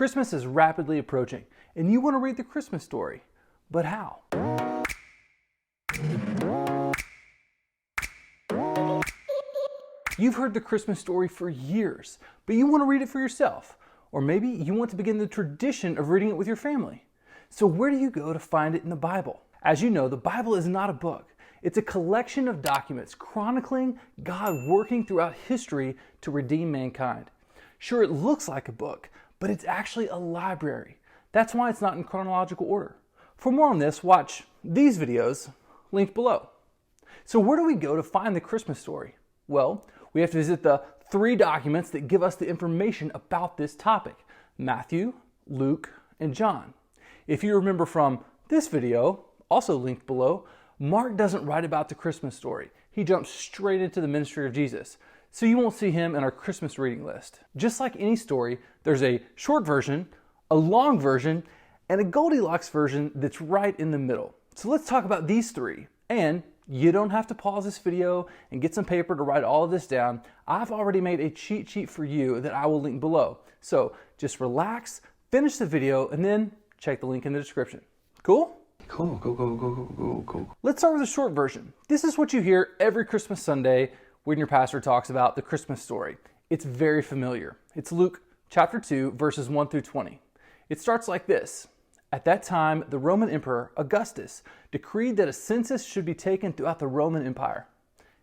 Christmas is rapidly approaching, and you want to read the Christmas story. But how? You've heard the Christmas story for years, but you want to read it for yourself. Or maybe you want to begin the tradition of reading it with your family. So where do you go to find it in the Bible? As you know, the Bible is not a book. It's a collection of documents chronicling God working throughout history to redeem mankind. Sure, it looks like a book, but it's actually a library. That's why it's not in chronological order. For more on this, watch these videos linked below. So where do we go to find the Christmas story? Well, we have to visit the 3 documents that give us the information about this topic: Matthew, Luke, and John. If you remember from this video, also linked below, Mark doesn't write about the Christmas story. He jumps straight into the ministry of Jesus. So you won't see him in our Christmas reading list. Just like any story, there's a short version, a long version, and a Goldilocks version that's right in the middle. So let's talk about these 3. And you don't have to pause this video and get some paper to write all of this down. I've already made a cheat sheet for you that I will link below. So just relax, finish the video, and then check the link in the description. Cool? Cool. Let's start with the short version. This is what you hear every Christmas Sunday when your pastor talks about the Christmas story. It's very familiar. It's Luke chapter 2, verses 1 through 20. It starts like this. At that time, the Roman Emperor Augustus decreed that a census should be taken throughout the Roman Empire.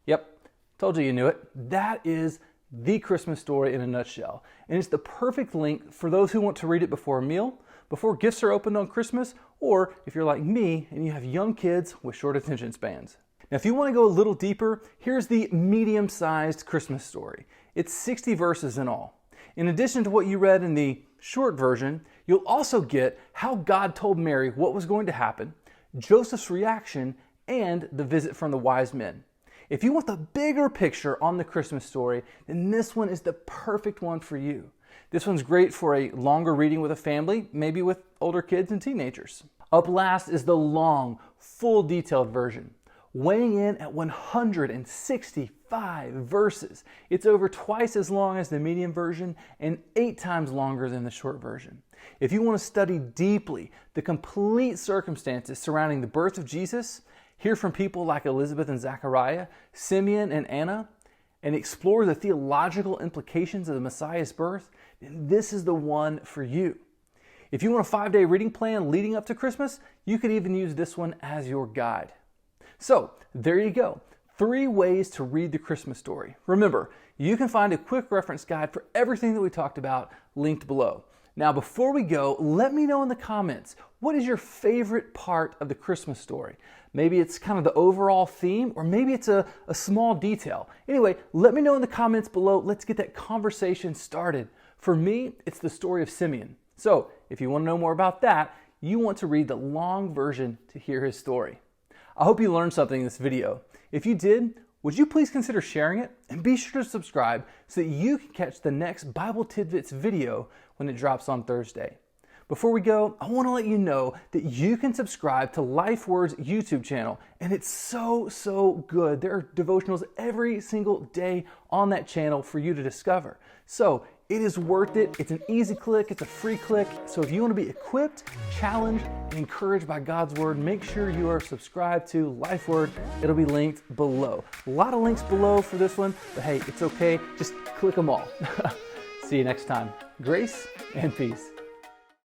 Yep, told you knew it. That is the Christmas story in a nutshell. And it's the perfect link for those who want to read it before a meal, before gifts are opened on Christmas, or if you're like me and you have young kids with short attention spans. Now, if you want to go a little deeper, here's the medium-sized Christmas story. It's 60 verses in all. In addition to what you read in the short version, you'll also get how God told Mary what was going to happen, Joseph's reaction, and the visit from the wise men. If you want the bigger picture on the Christmas story, then this one is the perfect one for you. This one's great for a longer reading with a family, maybe with older kids and teenagers. Up last is the long, full detailed version, weighing in at 165 verses. It's over twice as long as the medium version and 8 times longer than the short version. If you want to study deeply the complete circumstances surrounding the birth of Jesus, hear from people like Elizabeth and Zachariah, Simeon and Anna, and explore the theological implications of the Messiah's birth, then this is the one for you. If you want a 5-day reading plan leading up to Christmas, you could even use this one as your guide. So, there you go. 3 ways to read the Christmas story. Remember, you can find a quick reference guide for everything that we talked about linked below. Now, before we go, let me know in the comments, what is your favorite part of the Christmas story? Maybe it's kind of the overall theme, or maybe it's a small detail. Anyway, let me know in the comments below. Let's get that conversation started. For me, it's the story of Simeon. So, if you want to know more about that, you want to read the long version to hear his story. I hope you learned something in this video. If you did, would you please consider sharing it? And be sure to subscribe so that you can catch the next Bible Tidbits video when it drops on Thursday. Before we go, I want to let you know that you can subscribe to Lifeword's YouTube channel, and it's so good. There are devotionals every single day on that channel for you to discover. So it is worth it. It's an easy click. It's a free click. So if you want to be equipped, challenged, and encouraged by God's Word, make sure you are subscribed to Lifeword. It'll be linked below. A lot of links below for this one, but hey, it's okay. Just click them all. See you next time. Grace and peace.